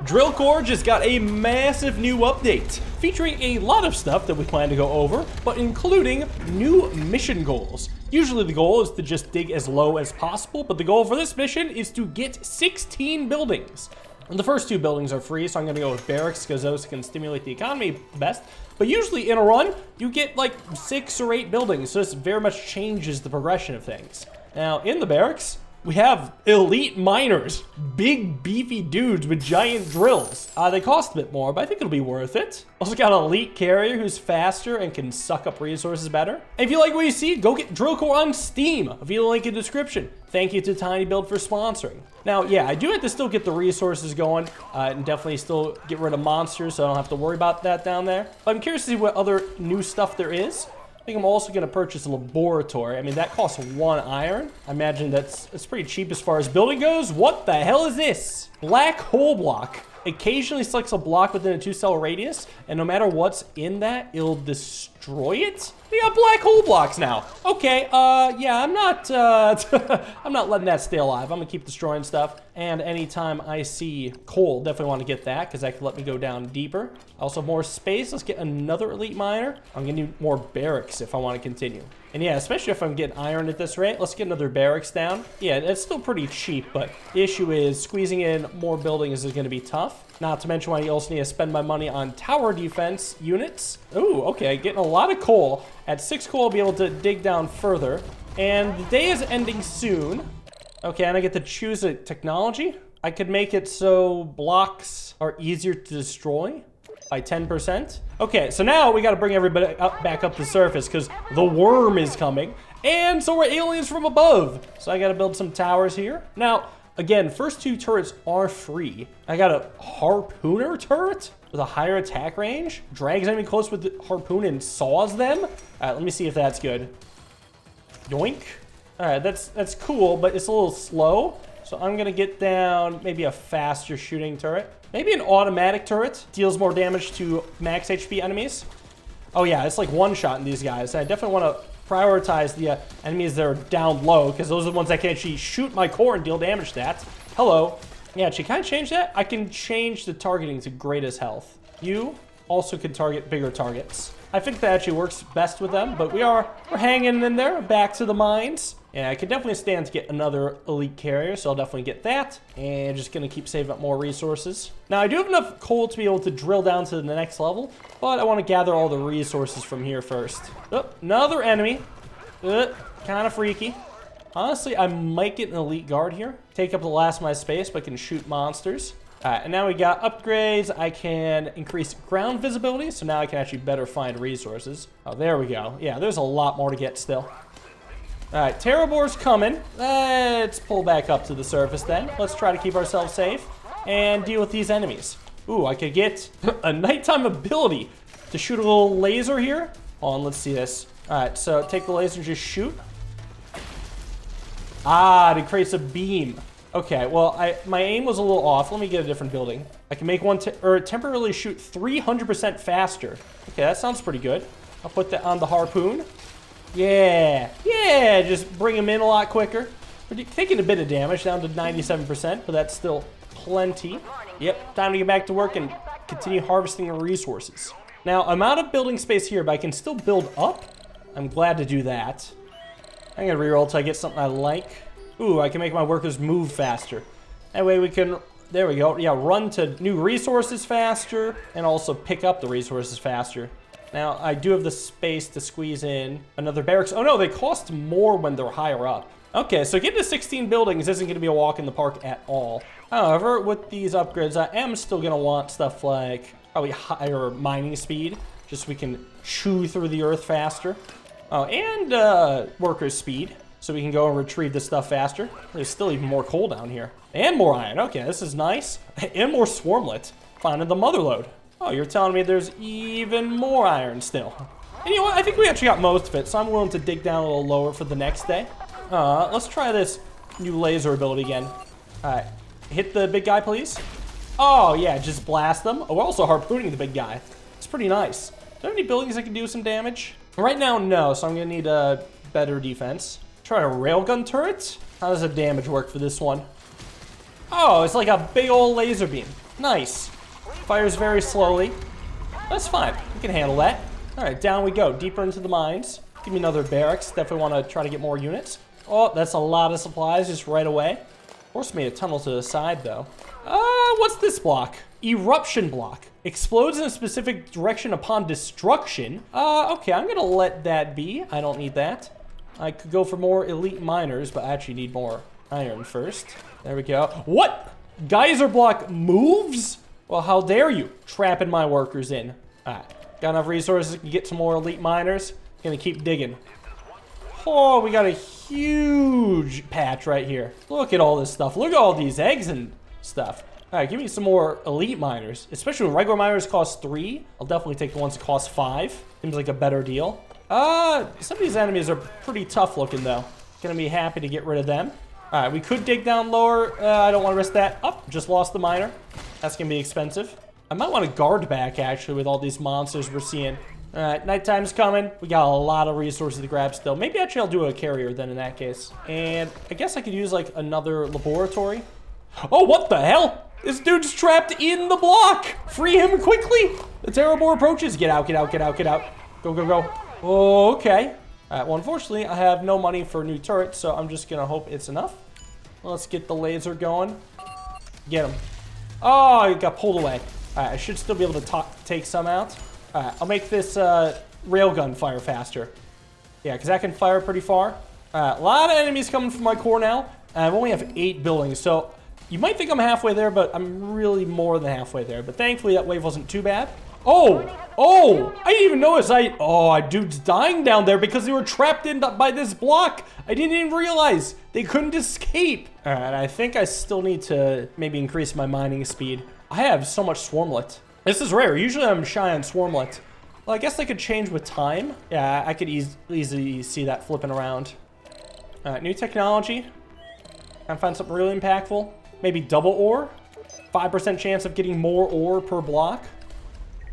Drill Core just got a massive new update, featuring a lot of stuff that we plan to go over, but including new mission goals. Usually the goal is to just dig as low as possible, but the goal for this mission is to get 16 buildings. And the first 2 buildings are free, so I'm gonna go with barracks because those can stimulate the economy best. But usually in a run, you get like 6 or 8 buildings, so this very much changes the progression of things. Now, in the barracks, we have elite miners, big beefy dudes with giant drills. They cost a bit more, but I think it'll be worth it. Also got an elite carrier who's faster and can suck up resources better. And if you like what you see, go get Drill Core on Steam via the link in the description. Thank you to Tiny Build for sponsoring. Now, yeah, I do have to still get the resources going and definitely still get rid of monsters so I don't have to worry about that down there. But I'm curious to see what other new stuff there is. I think I'm also going to purchase a laboratory. I mean, that costs 1 iron. I imagine it's pretty cheap as far as building goes. What the hell is this? Black hole block. Occasionally selects a block within a 2-cell radius, and no matter what's in that, it'll destroy it. We got black hole blocks now. Okay, yeah, I'm not I'm not letting that stay alive. I'm gonna keep destroying stuff. And anytime I see coal, definitely want to get that because that could let me go down deeper. Also more space. Let's get another elite miner. I'm gonna need more barracks if I want to continue. And yeah, especially if I'm getting iron at this rate, let's get another barracks down. Yeah, it's still pretty cheap, but the issue is squeezing in more buildings is gonna be tough. Not to mention I also need to spend my money on tower defense units. Ooh, okay, getting a lot of coal. At 6 coal, I'll be able to dig down further. And the day is ending soon. Okay, and I get to choose a technology. I could make it so blocks are easier to destroy by 10%. Okay, so now we got to bring everybody back up the surface because the worm is coming. And so we're aliens from above. So I got to build some towers here. Now, again, first 2 turrets are free. I got a harpooner turret with a higher attack range. Drags enemy close with the harpoon and saws them. All right, let me see if that's good. Yoink. All right, that's cool, but it's a little slow. So I'm gonna get down maybe a faster shooting turret. Maybe an automatic turret. Deals more damage to max HP enemies. Oh yeah, it's like one-shot in these guys. I definitely want to prioritize the enemies that are down low because those are the ones that can actually shoot my core and deal damage to that. Hello. Yeah, can I change that? I can change the targeting to greatest health. You also can target bigger targets. I think that actually works best with them, but we're hanging in there, back to the mines. Yeah, I could definitely stand to get another elite carrier, so I'll definitely get that. And just gonna keep saving up more resources. Now, I do have enough coal to be able to drill down to the next level, but I want to gather all the resources from here first. Oh, another enemy. Kind of freaky. Honestly, I might get an elite guard here. Take up the last of my space, but can shoot monsters. All right, and now we got upgrades. I can increase ground visibility, so now I can actually better find resources. Oh, there we go. Yeah, there's a lot more to get still. All right, Terrabor's coming. Let's pull back up to the surface then. Let's try to keep ourselves safe and deal with these enemies. Ooh, I could get a nighttime ability to shoot a little laser here. Hold on, let's see this. All right, so take the laser and just shoot. Ah, it creates a beam. Okay, well, my aim was a little off. Let me get a different building. I can make one temporarily shoot 300% faster. Okay, that sounds pretty good. I'll put that on the harpoon. Yeah, just bring them in a lot quicker. We're taking a bit of damage, down to 97%, but that's still plenty. Yep, time to get back to work and continue harvesting our resources. Now, I'm out of building space here, but I can still build up. I'm glad to do that. I'm gonna reroll till I get something I like. Ooh, I can make my workers move faster. That way we can, there we go. Yeah, run to new resources faster and also pick up the resources faster. Now, I do have the space to squeeze in another barracks. Oh no, they cost more when they're higher up. Okay, so getting to 16 buildings isn't gonna be a walk in the park at all. However, with these upgrades, I am still gonna want stuff like probably higher mining speed, just so we can chew through the earth faster. Oh, and workers speed, so we can go and retrieve this stuff faster. There's still even more coal down here. And more iron. Okay, this is nice. And more swarmlet. Finding the motherlode. Oh, you're telling me there's even more iron still. And you know what? I think we actually got most of it, so I'm willing to dig down a little lower for the next day. Let's try this new laser ability again. All right, hit the big guy, please. Oh, yeah, just blast them. Oh, we're also harpooning the big guy. It's pretty nice. Do I have any buildings that can do some damage? Right now, no, so I'm gonna need a better defense. Try a railgun turret. How does the damage work for this one? Oh, it's like a big old laser beam. Nice. Fires very slowly. That's fine. We can handle that. All right, down we go. Deeper into the mines. Give me another barracks. Definitely want to try to get more units. Oh, that's a lot of supplies just right away. Force made a tunnel to the side, though. What's this block? Eruption block. Explodes in a specific direction upon destruction. Okay, I'm gonna let that be. I don't need that. I could go for more elite miners, but I actually need more iron first. There we go. What? Geyser block moves? Well, how dare you? Trapping my workers in. All right, got enough resources to get some more elite miners. Gonna keep digging. Oh, we got a huge patch right here. Look at all this stuff. Look at all these eggs and stuff. All right, give me some more elite miners, especially when regular miners cost 3. I'll definitely take the ones that cost 5. Seems like a better deal. Some of these enemies are pretty tough looking though. Gonna be happy to get rid of them. All right, we could dig down lower. I don't want to risk that. Oh, just lost the miner. That's gonna be expensive. I might want to guard back actually with all these monsters we're seeing. All right, nighttime's coming. We got a lot of resources to grab still. Maybe actually I'll do a carrier then in that case. And I guess I could use like another laboratory. Oh, what the hell? This dude's trapped in the block. Free him quickly. The Terrorboar approaches. Get out, get out, get out, get out. Go, go, go. Oh, okay. All right, well, unfortunately, I have no money for a new turret, so I'm just going to hope it's enough. Let's get the laser going. Get him. Oh, he got pulled away. All right, I should still be able to take some out. All right, I'll make this railgun fire faster. Yeah, because that can fire pretty far. All right, a lot of enemies coming from my core now. I only have 8 buildings, so you might think I'm halfway there, but I'm really more than halfway there. But thankfully, that wave wasn't too bad. Oh, I didn't even notice. Dude's dying down there because they were trapped in by this block. I didn't even realize they couldn't escape. All right, I think I still need to maybe increase my mining speed. I have so much swarmlet. This is rare. Usually I'm shy on swarmlet. Well, I guess I could change with time. Yeah, I could easily see that flipping around. All right, new technology. Can I find something really impactful? Maybe double ore? 5% chance of getting more ore per block.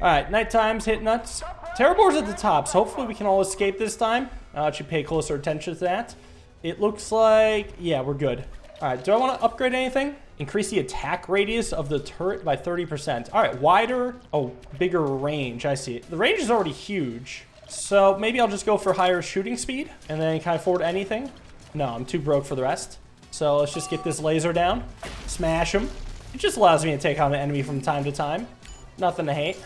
All right, nighttime's hitting us. Terrorboar's at the top, so hopefully we can all escape this time. I should pay closer attention to that. It looks like, yeah, we're good. All right, do I want to upgrade anything? Increase the attack radius of the turret by 30%. All right, wider, bigger range, I see. The range is already huge. So maybe I'll just go for higher shooting speed, and then can I afford anything? No, I'm too broke for the rest. So let's just get this laser down, smash him. It just allows me to take out an enemy from time to time. Nothing to hate.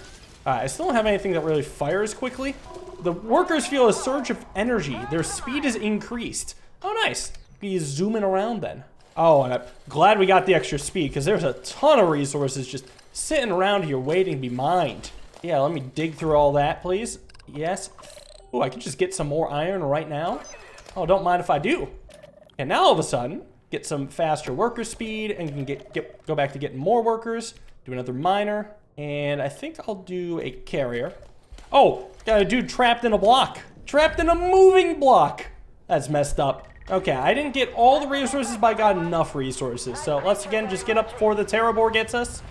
I still don't have anything that really fires quickly. The workers feel a surge of energy. Their speed is increased. Oh, nice. Be zooming around then. Oh, and I'm glad we got the extra speed because there's a ton of resources just sitting around here waiting to be mined. Yeah, let me dig through all that, please. Yes. Oh, I can just get some more iron right now. Oh, don't mind if I do. And now all of a sudden, get some faster worker speed and can go back to getting more workers. Do another miner. And I think I'll do a carrier. Oh, got a dude trapped in a block. Trapped in a moving block. That's messed up. Okay, I didn't get all the resources, but I got enough resources. So let's again just get up before the Terrorboar gets us.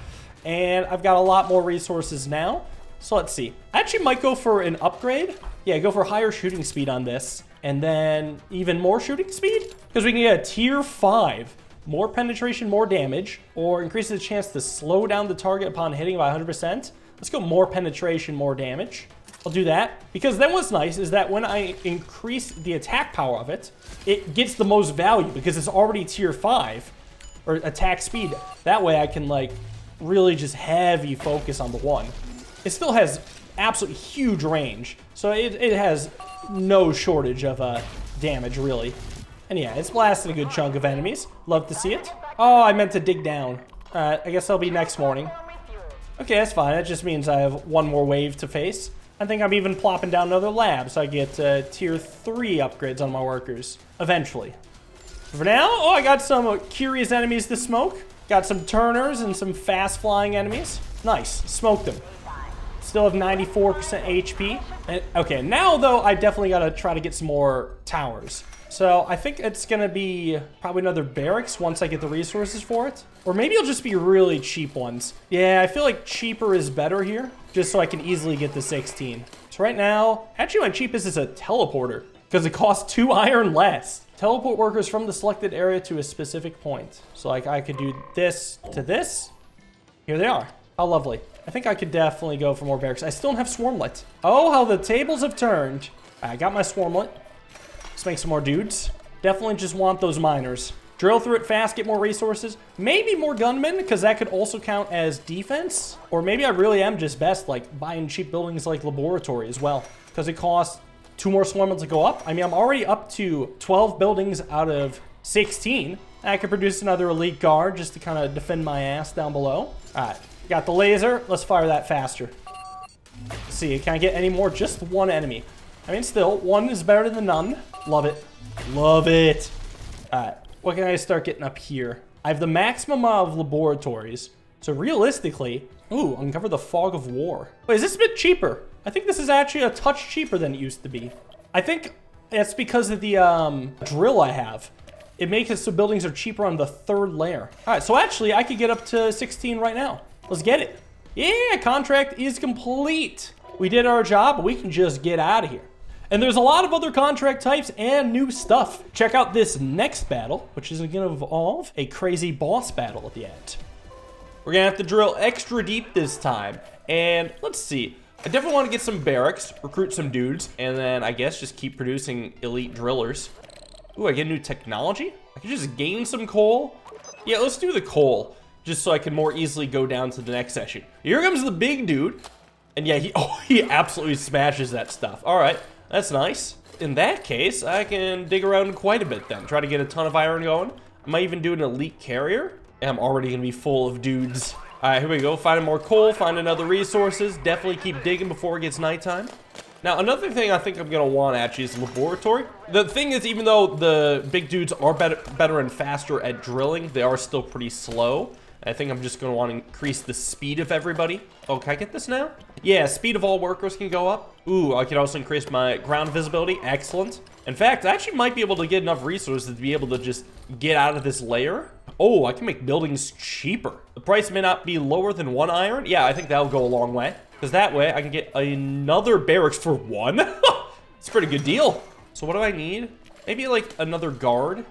And I've got a lot more resources now. So let's see. I actually might go for an upgrade. Yeah, go for higher shooting speed on this. And then even more shooting speed? Because we can get a tier 5. More penetration, more damage, or increases the chance to slow down the target upon hitting by 100%. Let's go more penetration, more damage. I'll do that. Because then what's nice is that when I increase the attack power of it, it gets the most value because it's already tier 5, or attack speed. That way I can like really just heavy focus on the one. It still has absolutely huge range, so it has no shortage of damage really. And yeah, it's blasted a good chunk of enemies. Love to see it. Oh, I meant to dig down. I guess that'll be next morning. Okay, that's fine. That just means I have one more wave to face. I think I'm even plopping down another lab so I get tier 3 upgrades on my workers eventually. For now, oh, I got some curious enemies to smoke. Got some turners and some fast flying enemies. Nice, smoked them. Still have 94% HP. And, okay, now though, I definitely gotta try to get some more towers. So I think it's gonna be probably another barracks once I get the resources for it. Or maybe it'll just be really cheap ones. Yeah, I feel like cheaper is better here, just so I can easily get the 16. So right now, actually my cheapest is a teleporter, because it costs 2 iron less. Teleport workers from the selected area to a specific point. So like I could do this to this, Here they are. How lovely. I think I could definitely go for more barracks. I still don't have swarmlet. Oh, how the tables have turned. I got my swarmlet. Let's make some more dudes. Definitely just want those miners. Drill through it fast, get more resources. Maybe more gunmen, because that could also count as defense. Or maybe I really am just best, like, buying cheap buildings like laboratory as well. Because it costs 2 more swarmlets to go up. I mean, I'm already up to 12 buildings out of 16. I could produce another elite guard just to kind of defend my ass down below. All right, got the laser. Let's fire that faster. Let's see, can I get any more? Just one enemy. I mean, still, one is better than none. Love it. Love it. All right, what can I start getting up here? I have the maximum of laboratories. So realistically, ooh, uncover the fog of war. Wait, is this a bit cheaper? I think this is actually a touch cheaper than it used to be. I think it's because of the drill I have. It makes it so buildings are cheaper on the 3rd layer. All right, so actually I could get up to 16 right now. Let's get it. Yeah, contract is complete. We did our job, we can just get out of here. And there's a lot of other contract types and new stuff. Check out this next battle, which is gonna involve a crazy boss battle at the end. We're gonna have to drill extra deep this time. And let's see. I definitely want to get some barracks, recruit some dudes, and then I guess just keep producing elite drillers. Ooh, I get new technology? I can just gain some coal? Yeah, let's do the coal, just so I can more easily go down to the next session. Here comes the big dude. And yeah, he absolutely smashes that stuff. All right, that's nice. In that case, I can dig around quite a bit then. Try to get a ton of iron going. I might even do an elite carrier. And I'm already gonna be full of dudes. All right, here we go. Finding more coal, finding other resources. Definitely keep digging before it gets nighttime. Now, another thing I think I'm gonna want actually is laboratory. The thing is, even though the big dudes are better and faster at drilling, they are still pretty slow. I think I'm just gonna want to increase the speed of everybody. Oh, can I get this now? Yeah, speed of all workers can go up. Ooh, I can also increase my ground visibility. Excellent. In fact, I actually might be able to get enough resources to be able to just get out of this layer. Oh, I can make buildings cheaper. The price may not be lower than 1 iron. Yeah, I think that'll go a long way. Because that way, I can get another barracks for 1. It's a pretty good deal. So what do I need? Maybe like another guard.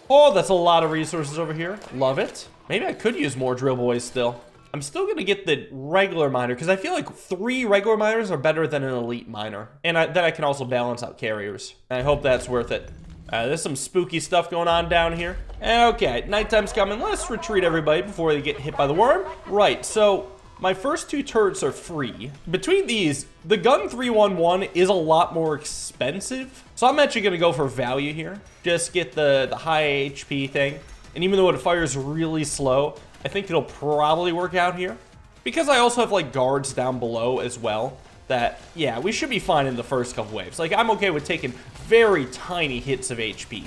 Oh, that's a lot of resources over here. Love it. Maybe I could use more drill boys still. I'm still gonna get the regular miner because I feel like 3 regular miners are better than an elite miner. And then I can also balance out carriers. I hope that's worth it. There's some spooky stuff going on down here. Okay, nighttime's coming. Let's retreat everybody before they get hit by the worm. Right, so my first 2 turrets are free. Between these, the gun 311 is a lot more expensive. So I'm actually gonna go for value here. Just get the high HP thing. And even though it fires really slow, I think it'll probably work out here. Because I also have like guards down below as well. That, yeah, we should be fine in the first couple waves. Like, I'm okay with taking very tiny hits of HP.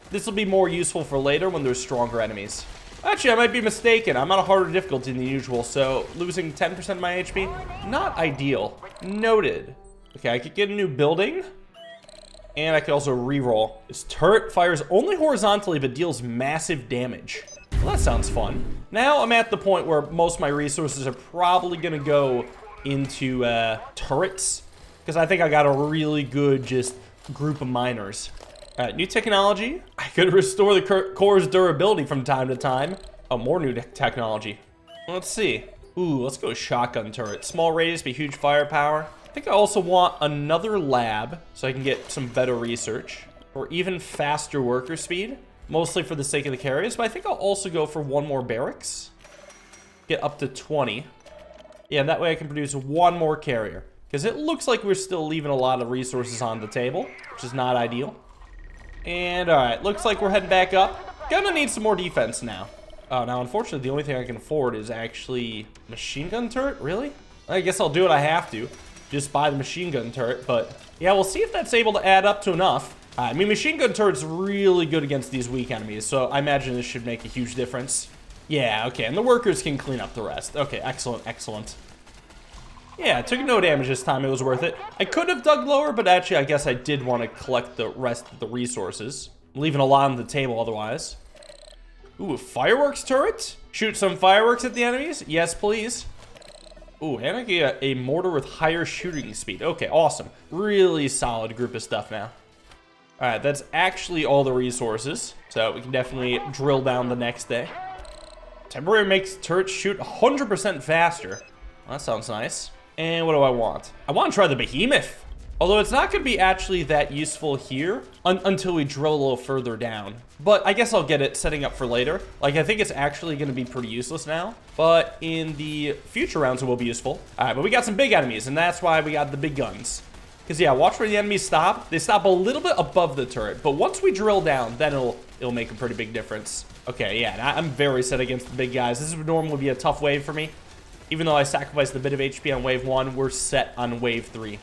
This will be more useful for later when there's stronger enemies. Actually, I might be mistaken. I'm on a harder difficulty than usual, so losing 10% of my HP, not ideal. Noted. Okay, I could get a new building. And I could also reroll. This turret fires only horizontally, but deals massive damage. Well, that sounds fun. Now I'm at the point where most of my resources are probably gonna go into turrets, because I think I got a really good just group of miners. New technology. I could restore the core's durability from time to time. Oh, more new technology. Let's see. Ooh, let's go shotgun turret. Small radius, but huge firepower. I think I also want another lab so I can get some better research or even faster worker speed, mostly for the sake of the carriers, but I think I'll also go for 1 more barracks. Get up to 20. Yeah, and that way I can produce 1 more carrier. Because it looks like we're still leaving a lot of resources on the table, which is not ideal. And alright, looks like we're heading back up. Gonna need some more defense now. Oh, now unfortunately the only thing I can afford is actually machine gun turret, really? I guess I'll do what I have to. Just buy the machine gun turret, but yeah, we'll see if that's able to add up to enough. I mean, machine gun turret's really good against these weak enemies, so I imagine this should make a huge difference. Yeah, okay, and the workers can clean up the rest. Okay, excellent, excellent. Yeah, it took no damage this time, it was worth it. I could have dug lower, but actually I guess I did want to collect the rest of the resources. Leaving a lot on the table otherwise. Ooh, a fireworks turret? Shoot some fireworks at the enemies? Yes, please. Ooh, and I get a mortar with higher shooting speed. Okay, awesome. Really solid group of stuff now. All right, that's actually all the resources. So we can definitely drill down the next day. Temporary makes turrets shoot 100% faster. Well, that sounds nice. And what do I want? I want to try the behemoth. Although it's not going to be actually that useful here until we drill a little further down. But I guess I'll get it setting up for later. Like, I think it's actually going to be pretty useless now. But in the future rounds, it will be useful. All right, but we got some big enemies, and that's why we got the big guns. Because, yeah, watch where the enemies stop. They stop a little bit above the turret. But once we drill down, then it'll make a pretty big difference. Okay, yeah, I'm very set against the big guys. This would normally be a tough wave for me. Even though I sacrificed a bit of HP on wave 1, we're set on wave 3.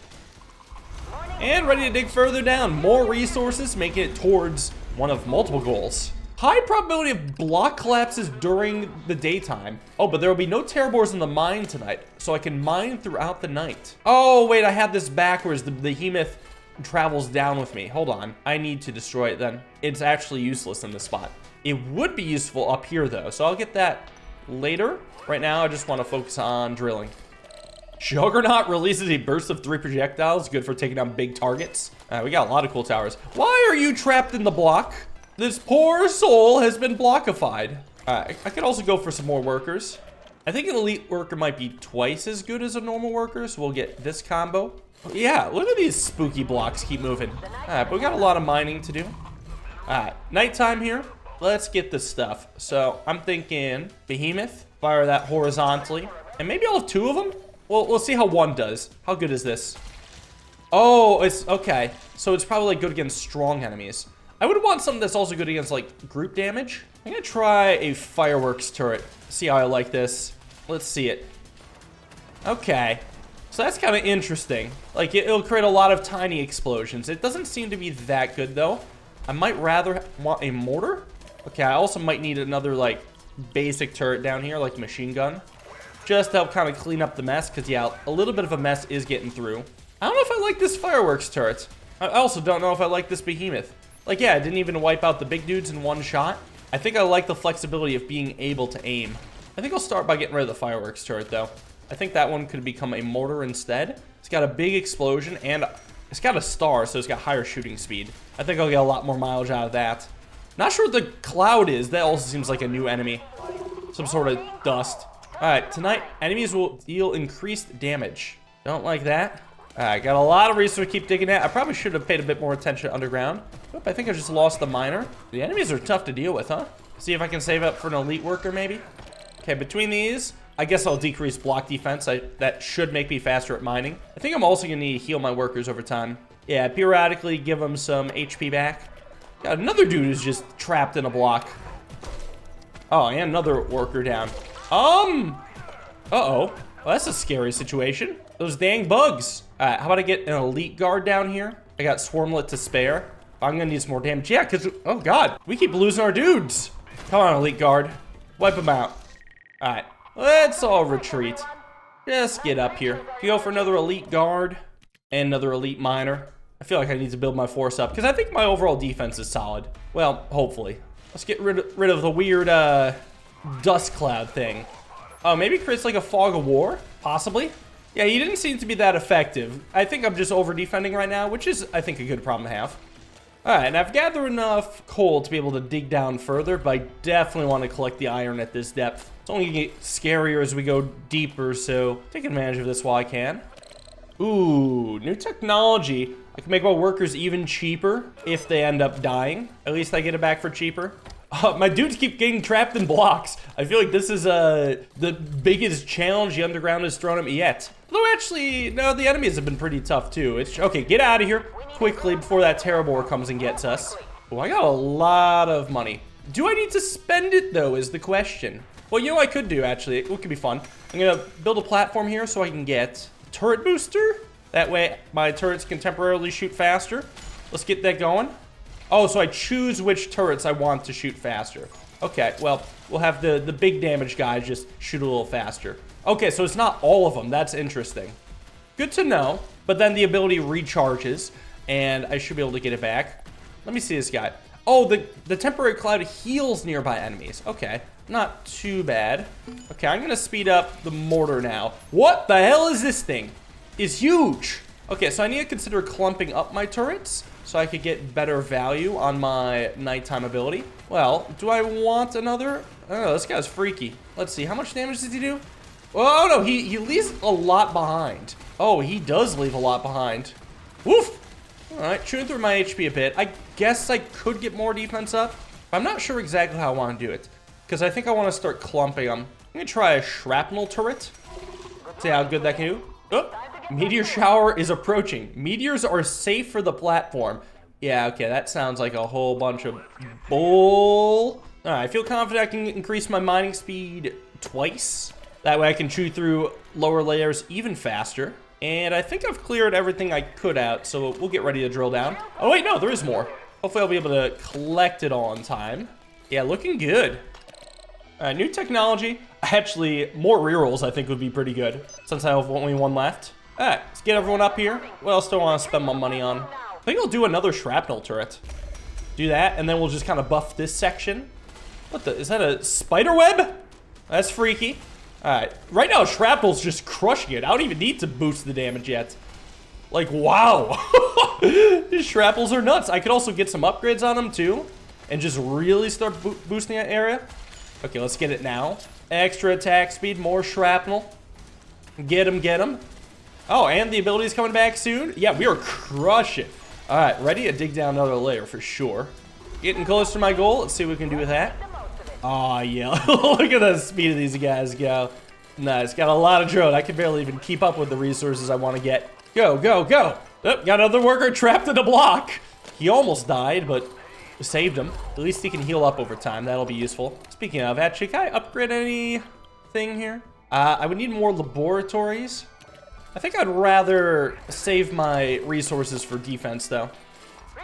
And ready to dig further down. More resources, making it towards one of multiple goals. High probability of block collapses during the daytime. Oh, but there will be no terrabores in the mine tonight, so I can mine throughout the night. Oh, wait, I had this backwards. The behemoth travels down with me. Hold on. I need to destroy it then. It's actually useless in this spot. It would be useful up here, though, so I'll get that later. Right now, I just want to focus on drilling. Juggernaut releases a burst of 3 projectiles, good for taking down big targets. We got a lot of cool towers. Why are you trapped in the block? This poor soul has been blockified. I could also go for some more workers. I think an elite worker might be twice as good as a normal worker, so we'll get this combo. Yeah, look at these spooky blocks keep moving. But we got a lot of mining to do. Nighttime here. Let's get this stuff. So I'm thinking behemoth, fire that horizontally, and maybe I'll have 2 of them. Well, we'll see how 1 does. How good is this? Oh, it's okay. So it's probably like good against strong enemies. I would want something that's also good against like group damage. I'm gonna try a fireworks turret. See how I like this. Let's see it. Okay. So that's kind of interesting. Like it'll create a lot of tiny explosions. It doesn't seem to be that good though. I might rather want a mortar. Okay, I also might need another like basic turret down here, like machine gun. Just to help kind of clean up the mess, because yeah, a little bit of a mess is getting through. I don't know if I like this fireworks turret. I also don't know if I like this behemoth. Like, yeah, I didn't even wipe out the big dudes in 1 shot. I think I like the flexibility of being able to aim. I think I'll start by getting rid of the fireworks turret, though. I think that one could become a mortar instead. It's got a big explosion, and it's got a star, so it's got higher shooting speed. I think I'll get a lot more mileage out of that. Not sure what the cloud is. That also seems like a new enemy. Some sort of dust. Alright, tonight, enemies will deal increased damage. Don't like that. Alright, got a lot of resources to keep digging at. I probably should have paid a bit more attention underground. Oop, I think I just lost the miner. The enemies are tough to deal with, huh? See if I can save up for an elite worker, maybe? Okay, between these, I guess I'll decrease block defense. That should make me faster at mining. I think I'm also going to need to heal my workers over time. Yeah, periodically give them some HP back. Got another dude who's just trapped in a block. Oh, and another worker down. Uh-oh. Well, that's a scary situation. Those dang bugs. Alright, how about I get an elite guard down here? I got swarmlet to spare. I'm gonna need some more damage. Yeah, because, oh god, we keep losing our dudes. Come on, elite guard. Wipe them out. Alright, let's all retreat. Just get up here. Go for another elite guard and another elite miner. I feel like I need to build my force up because I think my overall defense is solid. Well, hopefully. Let's get rid of the weird, dust cloud thing. Oh, maybe it creates like a fog of war? Possibly. Yeah, he didn't seem to be that effective. I think I'm just over defending right now, which is, I think, a good problem to have. Alright, and I've gathered enough coal to be able to dig down further, but I definitely want to collect the iron at this depth. It's only going to get scarier as we go deeper, so take advantage of this while I can. Ooh, new technology. I can make my workers even cheaper if they end up dying. At least I get it back for cheaper. My dudes keep getting trapped in blocks. I feel like this is the biggest challenge the underground has thrown at me yet. Though actually, no, the enemies have been pretty tough too. It's okay, get out of here quickly before that terrabore comes and gets us. Oh, I got a lot of money. Do I need to spend it though is the question. Well, you know what I could do actually, it could be fun. I'm gonna build a platform here so I can get a turret booster. That way my turrets can temporarily shoot faster. Let's get that going. Oh, so I choose which turrets I want to shoot faster. Okay, well, we'll have the big damage guys just shoot a little faster. Okay, so it's not all of them. That's interesting. Good to know. But then the ability recharges, and I should be able to get it back. Let me see this guy. Oh, the temporary cloud heals nearby enemies. Okay, not too bad. Okay, I'm going to speed up the mortar now. What the hell is this thing? It's huge. Okay, so I need to consider clumping up my turrets so I could get better value on my nighttime ability. Well, do I want another? Oh, this guy's freaky. Let's see, how much damage does he do? Oh, no, he leaves a lot behind. Oh, he does leave a lot behind. Woof! All right, chewing through my HP a bit. I guess I could get more defense up. I'm not sure exactly how I want to do it, because I think I want to start clumping them. I'm going to try a shrapnel turret. See how good that can do. Oh, meteor shower is approaching. Meteors are safe for the platform. Yeah, okay, that sounds like a whole bunch of bull. All right, I feel confident I can increase my mining speed twice. That way I can chew through lower layers even faster. And I think I've cleared everything I could out, so we'll get ready to drill down. Oh wait, no, there is more. Hopefully I'll be able to collect it all in time. Yeah, looking good. New technology. Actually, more rerolls I think would be pretty good, since I have only one left. All right, let's get everyone up here. What else do I want to spend my money on? I think I'll do another shrapnel turret. Do that, and then we'll just kind of buff this section. What the, is that a spider web? That's freaky. All right, right now shrapnel's just crushing it. I don't even need to boost the damage yet. Like, wow. These shrapnels are nuts. I could also get some upgrades on them too, and just really start boosting that area. Okay, let's get it now. Extra attack speed, more shrapnel. Get him, get him. Oh, and the ability's coming back soon. Yeah, we are crushing. All right, ready to dig down another layer for sure. Getting close to my goal. Let's see what we can do with that. Oh, yeah. Look at the speed of these guys go. Nice. Got a lot of drone. I can barely even keep up with the resources I want to get. Go, go, go. Oh, got another worker trapped in a block. He almost died, but we saved him. At least he can heal up over time. That'll be useful. Speaking of, actually, can I upgrade anything here? I would need more laboratories. I think I'd rather save my resources for defense, though. All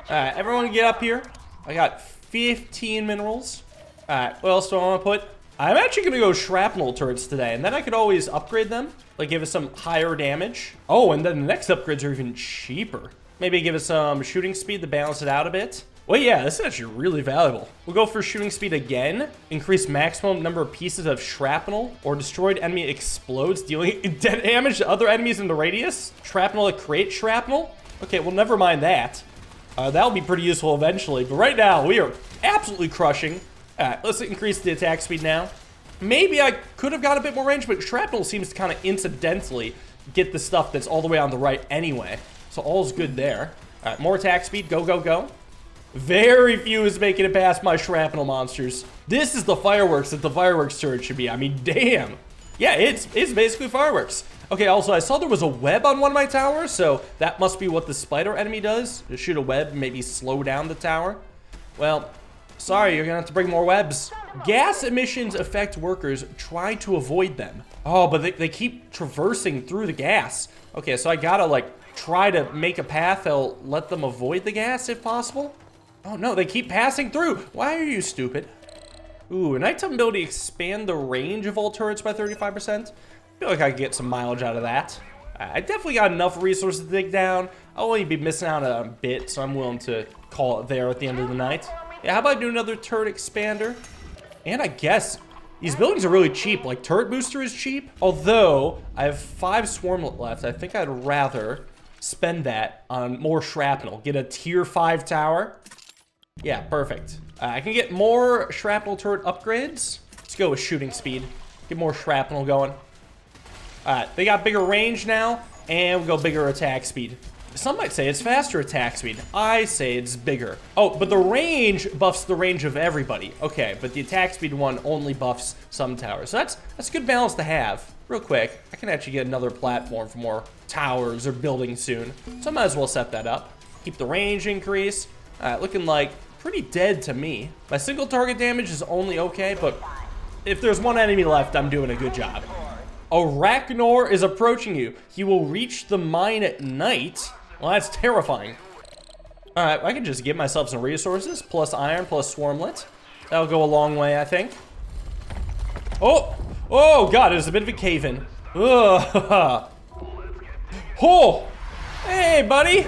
right, everyone get up here. I got 15 minerals. All right, what else do I want to put? I'm actually going to go shrapnel turrets today, and then I could always upgrade them, like give us some higher damage. Oh, and then the next upgrades are even cheaper. Maybe give us some shooting speed to balance it out a bit. Well, yeah, this is actually really valuable. We'll go for shooting speed again. Increase maximum number of pieces of shrapnel or destroyed enemy explodes, dealing dead damage to other enemies in the radius. Shrapnel to create shrapnel. Okay, well, never mind that. That'll be pretty useful eventually, but right now we are absolutely crushing. All right, let's increase the attack speed now. Maybe I could have got a bit more range, but shrapnel seems to kind of incidentally get the stuff that's all the way on the right anyway. So all's good there. All right, more attack speed. Go, go, go. Very few is making it past my shrapnel monsters. This is the fireworks that the fireworks turret should be. I mean, damn. Yeah, it's basically fireworks. Okay, also, I saw there was a web on one of my towers, so that must be what the spider enemy does. To shoot a web, maybe slow down the tower. Well, sorry, you're gonna have to bring more webs. Gas emissions affect workers. Try to avoid them. Oh, but they keep traversing through the gas. Okay, so I gotta, like, try to make a path that'll let them avoid the gas if possible. Oh, no, they keep passing through. Why are you stupid? Ooh, nighttime ability expand the range of all turrets by 35%. I feel like I could get some mileage out of that. I definitely got enough resources to dig down. I'll only be missing out on a bit, so I'm willing to call it there at the end of the night. Yeah, how about I do another turret expander? And I guess these buildings are really cheap. Like, turret booster is cheap. Although, I have 5 swarmlet left. I think I'd rather spend that on more shrapnel. Get a tier 5 tower. Yeah, perfect. I can get more shrapnel turret upgrades. Let's go with shooting speed. Get more shrapnel going. Alright, they got bigger range now, and we'll go bigger attack speed. Some might say it's faster attack speed. I say it's bigger. Oh, but the range buffs the range of everybody. Okay, but the attack speed one only buffs some towers. So that's a good balance to have. Real quick, I can actually get another platform for more towers or buildings soon. So I might as well set that up. Keep the range increase. Looking like pretty dead to me. My single target damage is only okay, but if there's one enemy left, I'm doing a good job. Arachnor is approaching you. He will reach the mine at night. Well, that's terrifying. All right, I can just give myself some resources, plus iron, plus swarmlet. That'll go a long way, I think. Oh, oh God, there's a bit of a cave-in. Ugh. Oh, hey, buddy.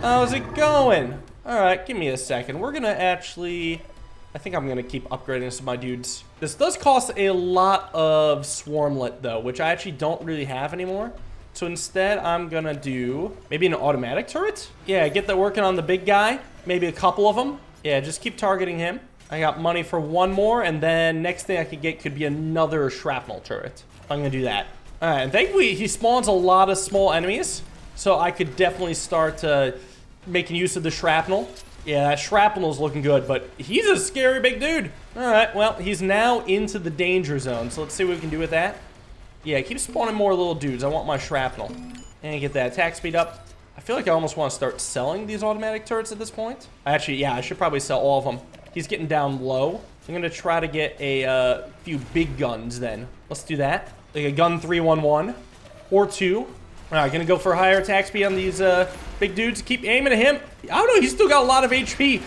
How's it going? All right, give me a second. We're gonna actually, I think I'm gonna keep upgrading some of my dudes. This does cost a lot of swarmlet though, which I actually don't really have anymore. So instead, I'm gonna do maybe an automatic turret. Yeah, get that working on the big guy. Maybe a couple of them. Yeah, just keep targeting him. I got money for one more, and then next thing I could get could be another shrapnel turret. I'm gonna do that. All right, and thankfully he spawns a lot of small enemies, so I could definitely start making use of the shrapnel. Yeah, that shrapnel is looking good, but he's a scary big dude. All right, well, he's now into the danger zone, so let's see what we can do with that. Yeah, keep spawning more little dudes. I want my shrapnel. And get that attack speed up. I feel like I almost want to start selling these automatic turrets at this point. Actually, yeah, I should probably sell all of them. He's getting down low. I'm going to try to get a few big guns then. Let's do that. Like a gun 311 or 2. All right, going to go for higher attack speed on these big dudes. Keep aiming at him. I don't know, he's still got a lot of HP.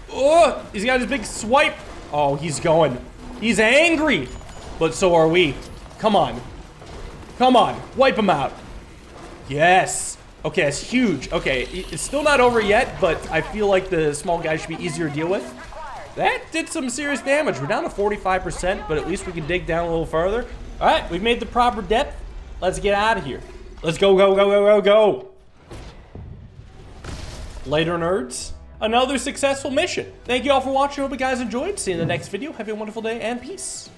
Oh, he's got his big swipe. Oh, he's going. He's angry. But so are we. Come on. Come on. Wipe him out. Yes. Okay, it's huge. Okay, it's still not over yet, but I feel like the small guy should be easier to deal with. That did some serious damage. We're down to 45%, but at least we can dig down a little further. All right, we've made the proper depth. Let's get out of here. Let's go, go, go, go, go, go. Later, nerds. Another successful mission. Thank you all for watching. Hope you guys enjoyed. See you in the next video. Have a wonderful day and peace.